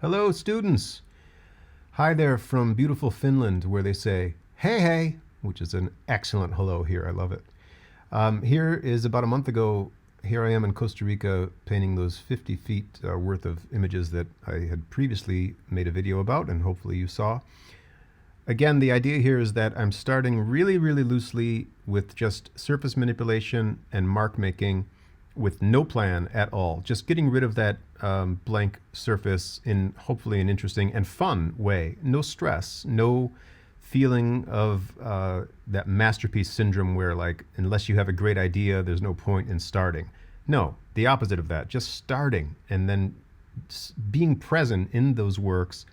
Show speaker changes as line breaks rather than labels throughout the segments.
Hello, students. Hi there from beautiful Finland, where they say, hey, hey, which is an excellent hello here. I love it. Here is about a month ago. Here I am in Costa Rica painting those 50 feet worth of images that I had previously made a video about, and hopefully you saw. Again, the idea here is that I'm starting really, really loosely with just surface manipulation and mark making with no plan at all. Just getting rid of that blank surface in hopefully an interesting and fun way. No stress, no feeling of that masterpiece syndrome where, like, unless you have a great idea, there's no point in starting. No, the opposite of that. Just starting and then being present in those works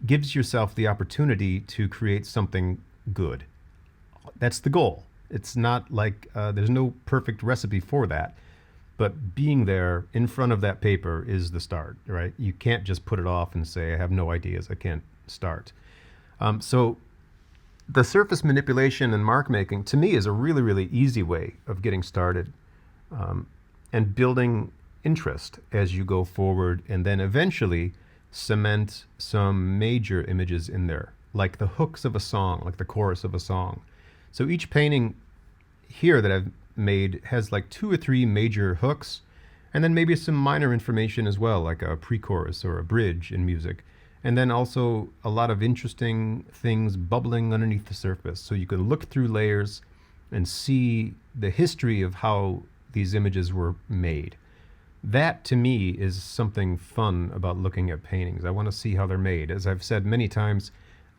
gives yourself the opportunity to create something good. That's the goal. It's not like there's no perfect recipe for that, but being there in front of that paper is the start, right? You can't just put it off and say, I have no ideas, I can't start. So the surface manipulation and mark making, to me, is a really, really easy way of getting started and building interest as you go forward, and then eventually cement some major images in there, like the hooks of a song, like the chorus of a song. So each painting here that I've made has like 2 or 3 major hooks, and then maybe some minor information as well, like a pre-chorus or a bridge in music. And then also a lot of interesting things bubbling underneath the surface. So you can look through layers and see the history of how these images were made. That, to me, is something fun about looking at paintings. I want to see how they're made. As I've said many times,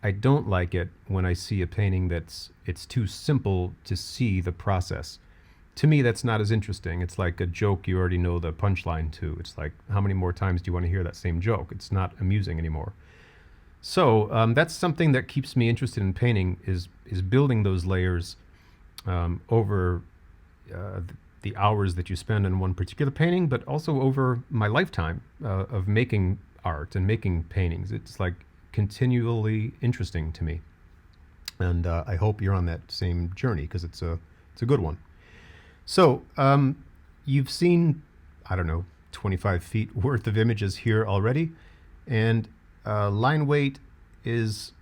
I don't like it when I see a painting it's too simple to see the process. To me, that's not as interesting. It's like a joke you already know the punchline to. It's like, how many more times do you want to hear that same joke? It's not amusing anymore. So that's something that keeps me interested in painting, is building those layers over the hours that you spend on one particular painting, but also over my lifetime of making art and making paintings. It's like continually interesting to me, and I hope you're on that same journey, because it's a good one. So you've seen, I don't know, 25 feet worth of images here already, and line weight is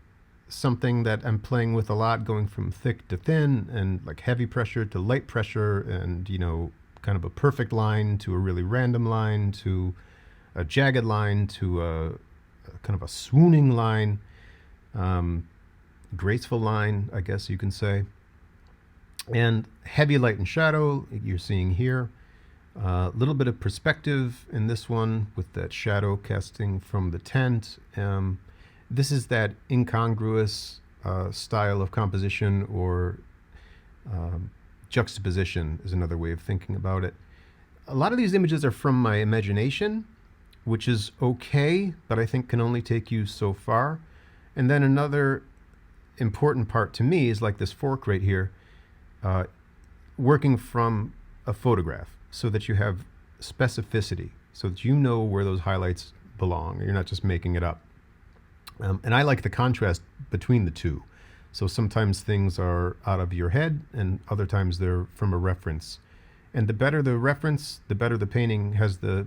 something that I'm playing with a lot, going from thick to thin, and like heavy pressure to light pressure, and kind of a perfect line to a really random line to a jagged line to a kind of a swooning line, graceful line, I guess you can say. And heavy light and shadow you're seeing here. A little bit of perspective in this one with that shadow casting from the tent. This is that incongruous style of composition, or juxtaposition is another way of thinking about it. A lot of these images are from my imagination, which is okay, but I think can only take you so far. And then another important part to me is like this fork right here, working from a photograph, so that you have specificity, so that you know where those highlights belong. You're not just making it up. And I like the contrast between the two. So sometimes things are out of your head, and other times they're from a reference. And the better the reference, the better the painting has the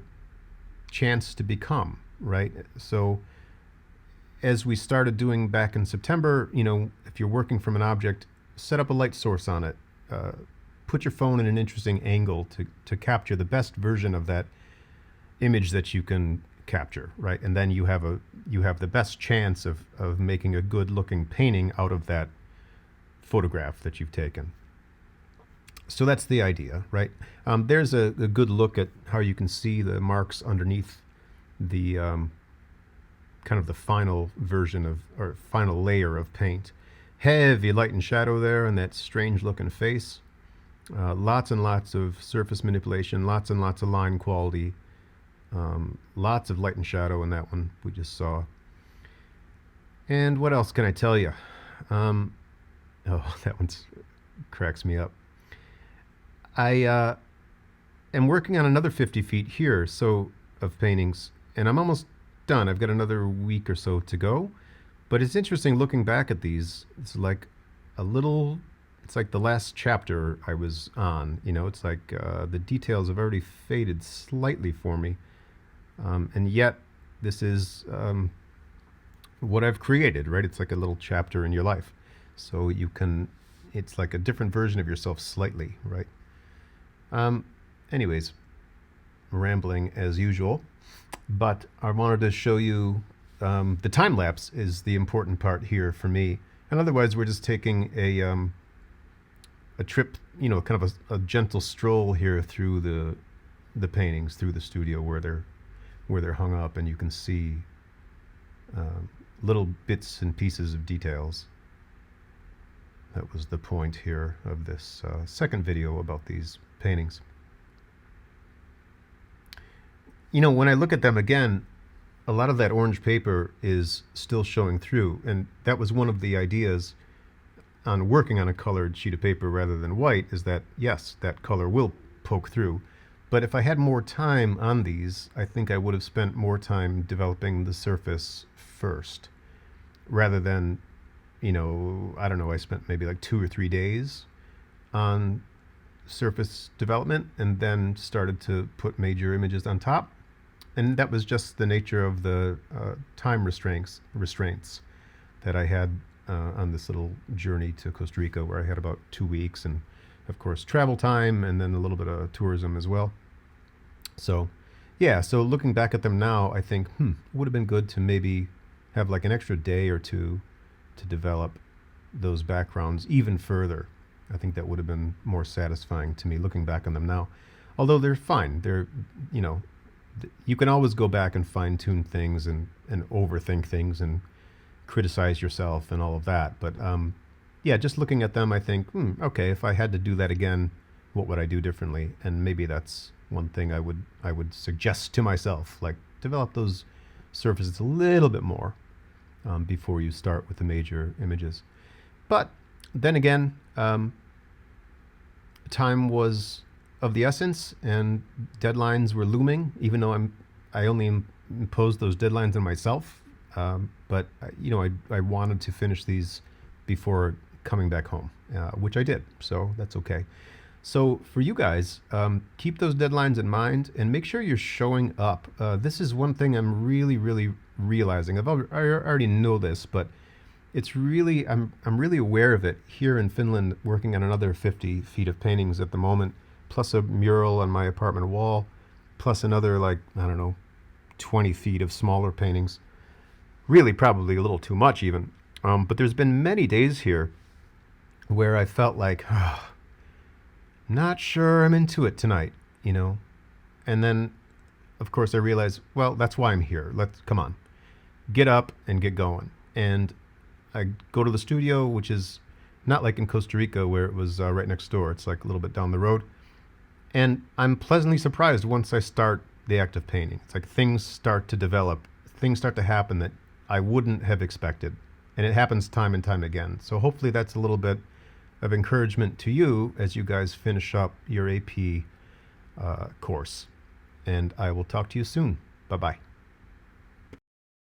chance to become, right? So as we started doing back in September, if you're working from an object, set up a light source on it. Put your phone in an interesting angle to capture the best version of that image that you can capture, right? And then you have the best chance of making a good looking painting out of that photograph that you've taken. So that's the idea, right? There's a good look at how you can see the marks underneath the kind of the final version or final layer of paint. Heavy light and shadow there, and that strange looking face. Lots and lots of surface manipulation, lots and lots of line quality. Lots of light and shadow in that one we just saw. And what else can I tell you? Oh, that one cracks me up. I am working on another 50 feet here, so of paintings, and I'm almost done. I've got another week or so to go. But it's interesting looking back at these. It's like it's like the last chapter I was on. It's like the details have already faded slightly for me. And yet This is what I've created, right? It's like a little chapter in your life. So you can, it's like a different version of yourself slightly, right? Anyways, rambling as usual, but I wanted to show you the time lapse is the important part here for me. And otherwise, we're just taking a trip, you know, kind of a gentle stroll here through the paintings, through the studio where they're hung up, and you can see little bits and pieces of details. That was the point here of this second video about these paintings. You know, when I look at them again, a lot of that orange paper is still showing through, and that was one of the ideas on working on a colored sheet of paper rather than white, is that yes, that color will poke through. But if I had more time on these, I think I would have spent more time developing the surface first, rather than, you know, I don't know, I spent maybe like 2 or 3 days on surface development and then started to put major images on top. And that was just the nature of the time restraints that I had on this little journey to Costa Rica, where I had about 2 weeks, and of course travel time, and then a little bit of tourism as well. So yeah, so looking back at them now, I think it would have been good to maybe have like an extra day or two to develop those backgrounds even further. I think that would have been more satisfying to me looking back on them now. Although they're fine. They're, you know, you can always go back and fine-tune things and overthink things and criticize yourself and all of that. But yeah, just looking at them, I think, okay, if I had to do that again, what would I do differently? And maybe that's one thing I would suggest to myself, like develop those surfaces a little bit more before you start with the major images. But then again, time was of the essence, and deadlines were looming, even though I only imposed those deadlines on myself. But you know, I wanted to finish these before coming back home, which I did. So that's okay. So for you guys, keep those deadlines in mind and make sure you're showing up. This is one thing I'm really realizing. I already know this, but it's really, I'm really aware of it here in Finland, working on another 50 feet of paintings at the moment, plus a mural on my apartment wall, plus another, like, I don't know, 20 feet of smaller paintings. Really probably a little too much even. But there's been many days here where I felt like, not sure I'm into it tonight, you know? And then, of course, I realized, well, that's why I'm here. Come on, get up and get going. And I go to the studio, which is not like in Costa Rica where it was right next door. It's like a little bit down the road. And I'm pleasantly surprised once I start the act of painting. It's like things start to develop, things start to happen that I wouldn't have expected. And it happens time and time again. So hopefully that's a little bit of encouragement to you as you guys finish up your AP course. And I will talk to you soon. Bye-bye.